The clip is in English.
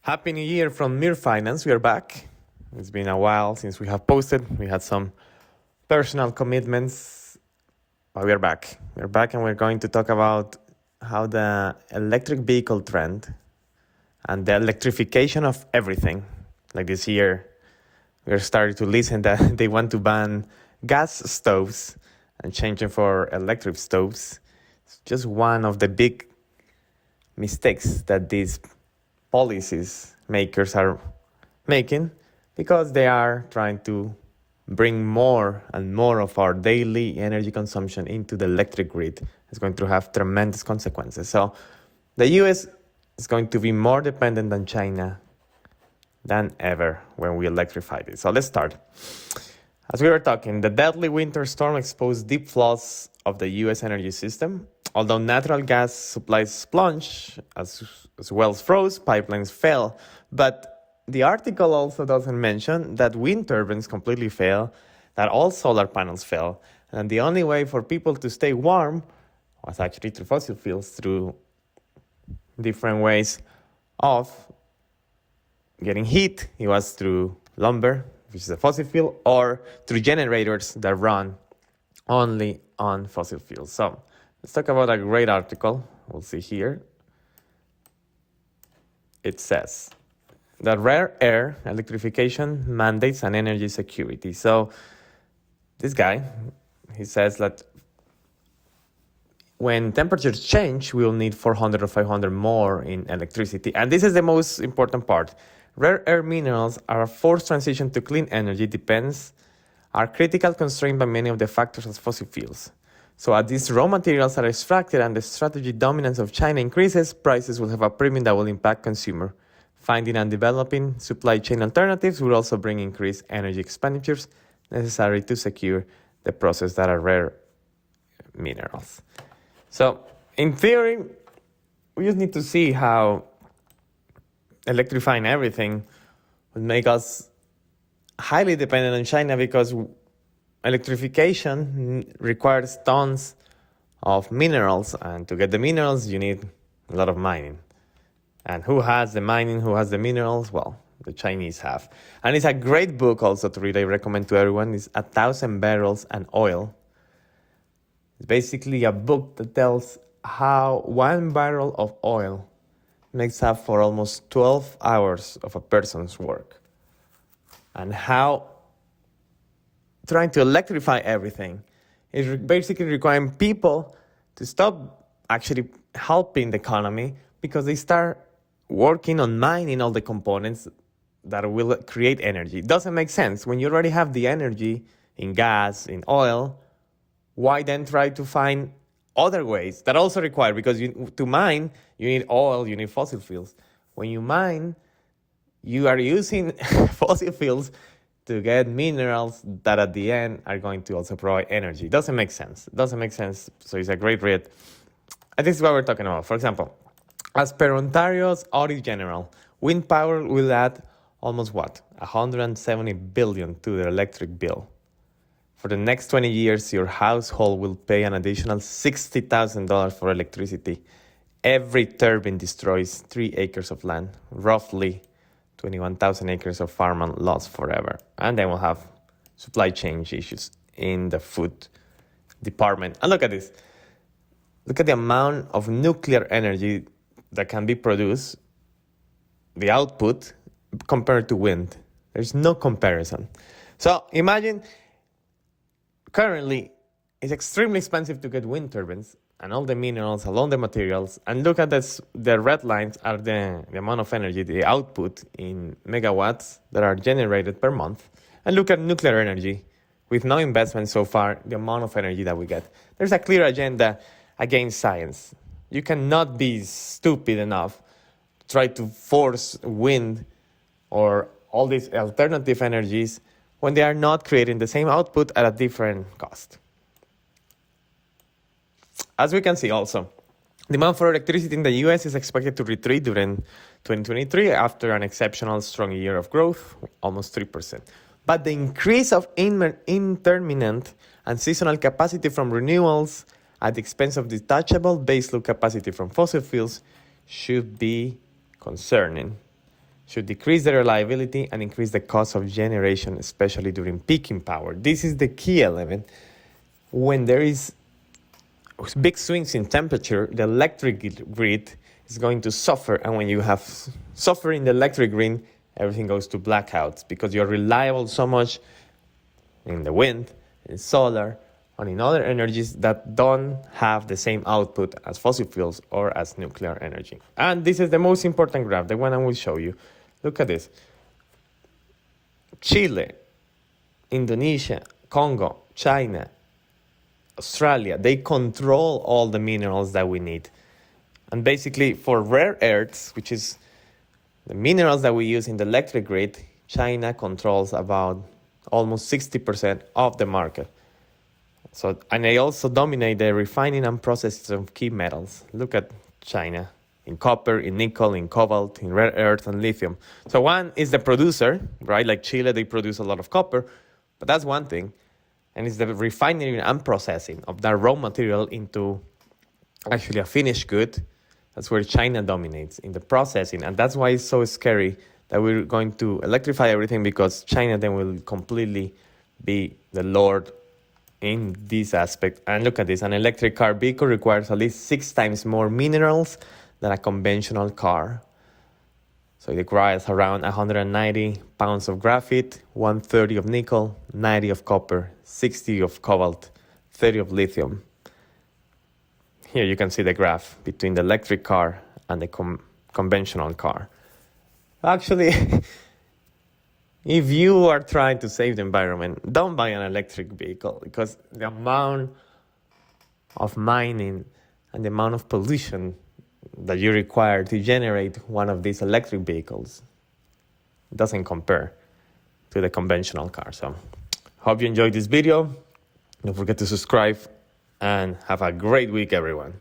Happy New Year from Mir Finance. We are back. It's been a while since we have posted. We had some personal commitments, but we are back. We're back and we're going to talk about how the electric vehicle trend and the electrification of everything, like this year, we're starting to listen that they want to ban gas stoves and change them for electric stoves. It's just one of the big mistakes that these policies makers are making, because they are trying to bring more and more of our daily energy consumption into the electric grid. It's going to have tremendous consequences. So the US is going to be more dependent than China than ever when we electrify it. So let's start. As we were talking, the deadly winter storm exposed deep flaws of the US energy system. Although natural gas supplies plunged, as wells froze, pipelines fell. But the article also doesn't mention that wind turbines completely fail, that all solar panels fell, and the only way for people to stay warm was actually through fossil fuels, through different ways of getting heat. It was through lumber, which is a fossil fuel, or through generators that run only on fossil fuels. So let's talk about a great article. We'll see here. It says that rare air electrification mandates and energy security. So this guy, he says that when temperatures change, we will need 400 or 500 more in electricity. And this is the most important part. Rare earth minerals are a forced transition to clean energy are critical, constrained by many of the factors as fossil fuels. So as these raw materials are extracted and the strategic dominance of China increases, prices will have a premium that will impact consumer. Finding and developing supply chain alternatives will also bring increased energy expenditures necessary to secure the process that are rare minerals. So in theory, we just need to see how electrifying everything would make us highly dependent on China, because electrification requires tons of minerals, and to get the minerals, you need a lot of mining. And who has the mining, who has the minerals? Well, the Chinese have. And it's a great book also to read. I recommend to everyone. It's 1,000 Barrels and Oil. It's basically a book that tells how 1 barrel of oil makes up for almost 12 hours of a person's work, and how trying to electrify everything is basically requiring people to stop actually helping the economy, because they start working on mining all the components that will create energy. It doesn't make sense. When you already have the energy in gas, in oil, why then try to find other ways that also require, because to mine, you need oil, you need fossil fuels. When you mine, you are using fossil fuels to get minerals that at the end are going to also provide energy. It doesn't make sense. So it's a great read. And this is what we're talking about. For example, as per Ontario's Audit General, wind power will add almost 170 billion to their electric bill. For the next 20 years, your household will pay an additional $60,000 for electricity. Every turbine destroys 3 acres of land, roughly 21,000 acres of farmland lost forever. And then we'll have supply chain issues in the food department. And look at this. Look at the amount of nuclear energy that can be produced, the output, compared to wind. There's no comparison. So imagine, currently, it's extremely expensive to get wind turbines and all the minerals, all the materials. And look at this, the red lines are the amount of energy, the output in megawatts that are generated per month. And look at nuclear energy. With no investment so far, the amount of energy that we get. There's a clear agenda against science. You cannot be stupid enough to try to force wind or all these alternative energies when they are not creating the same output at a different cost. As we can see also, demand for electricity in the US is expected to retreat during 2023 after an exceptional strong year of growth, almost 3%. But the increase of intermittent and seasonal capacity from renewables at the expense of detachable baseload capacity from fossil fuels should be concerning. should decrease the reliability and increase the cost of generation, especially during peaking power. This is the key element. When there is big swings in temperature, the electric grid is going to suffer. And when you have suffer in the electric grid, everything goes to blackouts because you're reliable so much in the wind, in solar, and in other energies that don't have the same output as fossil fuels or as nuclear energy. And this is the most important graph, the one I will show you. Look at this. Chile, Indonesia, Congo, China, Australia, they control all the minerals that we need. And basically for rare earths, which is the minerals that we use in the electric grid, China controls about almost 60% of the market. So, and they also dominate the refining and processing of key metals. Look at China in copper, in nickel, in cobalt, in rare earth, and lithium. So one is the producer, right? Like Chile, they produce a lot of copper, but that's one thing. And it's the refining and processing of that raw material into actually a finished good. That's where China dominates in the processing. And that's why it's so scary that we're going to electrify everything, because China then will completely be the lord in this aspect. And look at this, an electric car vehicle requires at least 6 times more minerals than a conventional car. So it requires around 190 pounds of graphite, 130 of nickel, 90 of copper, 60 of cobalt, 30 of lithium. Here you can see the graph between the electric car and the conventional car. Actually, if you are trying to save the environment, don't buy an electric vehicle, because the amount of mining and the amount of pollution that you require to generate one of these electric vehicles doesn't compare to the conventional car. So, hope you enjoyed this video. Don't forget to subscribe and have a great week, everyone.